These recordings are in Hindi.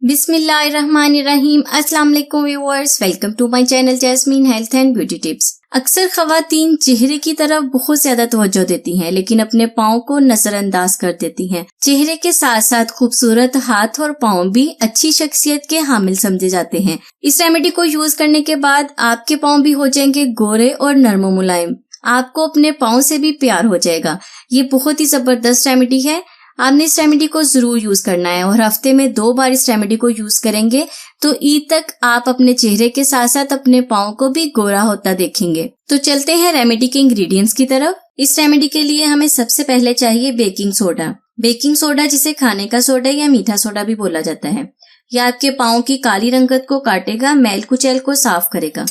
बिस्मिल्लाहिर्रहमानिर्रहीम। अस्सलाम वालेकुम viewers, welcome to my channel Jasmine health and beauty tips. अक्सर खवातीन चेहरे की तरफ बहुत ज्यादा तवज्जो देती हैं, लेकिन अपने पाँव को नजरअंदाज कर देती हैं। चेहरे के साथ साथ खूबसूरत हाथ और पाँव भी अच्छी शख्सियत के हामिल समझे जाते हैं। इस रेमेडी को यूज करने के बाद आपके पाँव भी हो जाएंगे गोरे और नरम मुलायम। आपको अपने पाँव से भी प्यार हो जाएगा। ये बहुत ही जबरदस्त रेमेडी है। आपने इस रेमेडी को जरूर यूज करना है और हफ्ते में 2 बार इस रेमेडी को यूज करेंगे तो ईद तक आप अपने चेहरे के साथ साथ अपने पाँव को भी गोरा होता देखेंगे। तो चलते हैं रेमेडी के इंग्रेडिएंट्स की तरफ। इस रेमेडी के लिए हमें सबसे पहले चाहिए बेकिंग सोडा। बेकिंग सोडा जिसे खाने का सोडा या मीठा सोडा भी बोला जाता है। यह आपके पाँव की काली रंगत को काटेगा, मैल कुचैल को साफ करेगा।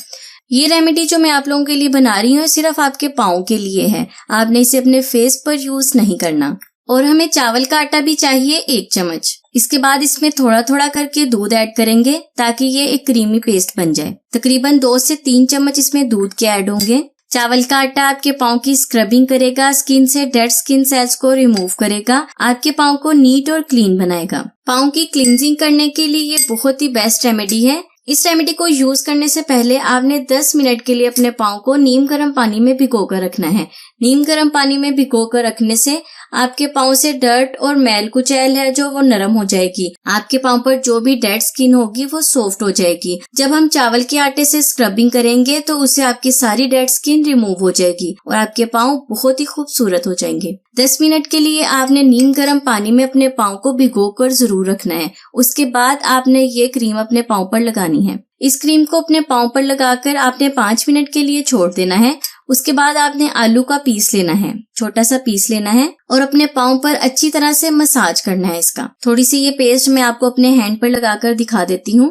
ये रेमेडी जो मैं आप लोगों के लिए बना रही हूँ सिर्फ आपके पाँव के लिए है। आपने इसे अपने फेस पर यूज नहीं करना। और हमें चावल का आटा भी चाहिए 1 चम्मच। इसके बाद इसमें थोड़ा थोड़ा करके दूध ऐड करेंगे ताकि ये एक क्रीमी पेस्ट बन जाए। तकरीबन 2 से 3 चम्मच इसमें दूध के ऐड होंगे। चावल का आटा आपके पाँव की स्क्रबिंग करेगा, स्किन से डेड स्किन सेल्स को रिमूव करेगा, आपके पाँव को नीट और क्लीन बनाएगा। पाँव की क्लींजिंग करने के लिए ये बहुत ही बेस्ट रेमेडी है। इस रेमेडी को यूज करने से पहले आपने 10 मिनट के लिए अपने पाँव को नीम गर्म पानी में भिगो कर रखना है। नीम गर्म पानी में भिगो कर रखने से आपके पाँव से डर्ट और मैल कुचैल है जो वो नरम हो जाएगी। आपके पाँव पर जो भी डेड स्किन होगी वो सॉफ्ट हो जाएगी। जब हम चावल के आटे से स्क्रबिंग करेंगे तो उससे आपकी सारी डेड स्किन रिमूव हो जाएगी और आपके पाँव बहुत ही खूबसूरत हो जाएंगे। 10 मिनट के लिए आपने नीम गर्म पानी में अपने पाँव को भिगो कर जरूर रखना है। उसके बाद आपने ये क्रीम अपने पाँव पर लगानी है। इस क्रीम को अपने पाँव पर लगाकर आपने 5 मिनट के लिए छोड़ देना है। उसके बाद आपने आलू का पीस लेना है, छोटा सा पीस लेना है और अपने पाँव पर अच्छी तरह से मसाज करना है इसका। थोड़ी सी ये पेस्ट मैं आपको अपने हैंड पर लगाकर दिखा देती हूँ।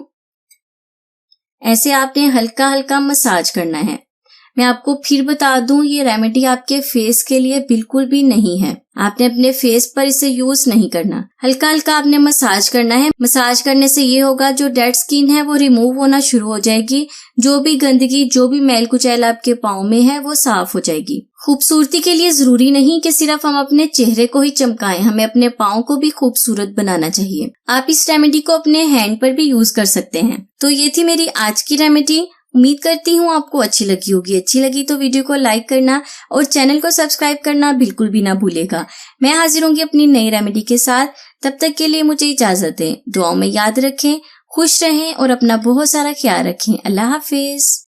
ऐसे आपने हल्का हल्का मसाज करना है। मैं आपको फिर बता दूं, ये रेमेडी आपके फेस के लिए बिल्कुल भी नहीं है। आपने अपने फेस पर इसे यूज नहीं करना। हल्का हल्का आपने मसाज करना है। मसाज करने से ये होगा जो डेड स्किन है वो रिमूव होना शुरू हो जाएगी। जो भी गंदगी, जो भी मैल कुचैल आपके पाँव में है वो साफ हो जाएगी। खूबसूरती के लिए जरूरी नहीं कि सिर्फ हम अपने चेहरे को ही चमकाएं, हमें अपने पाँव को भी खूबसूरत बनाना चाहिए। आप इस रेमेडी को अपने हैंड पर भी यूज कर सकते हैं। तो ये थी मेरी आज की रेमेडी। उम्मीद करती हूँ आपको अच्छी लगी होगी। अच्छी लगी तो वीडियो को लाइक करना और चैनल को सब्सक्राइब करना बिल्कुल भी ना भूलेगा। मैं हाजिर होंगी अपनी नई रेमेडी के साथ। तब तक के लिए मुझे इजाजत दें। दुआओं में याद रखें, खुश रहें और अपना बहुत सारा ख्याल रखें। अल्लाह हाफिज।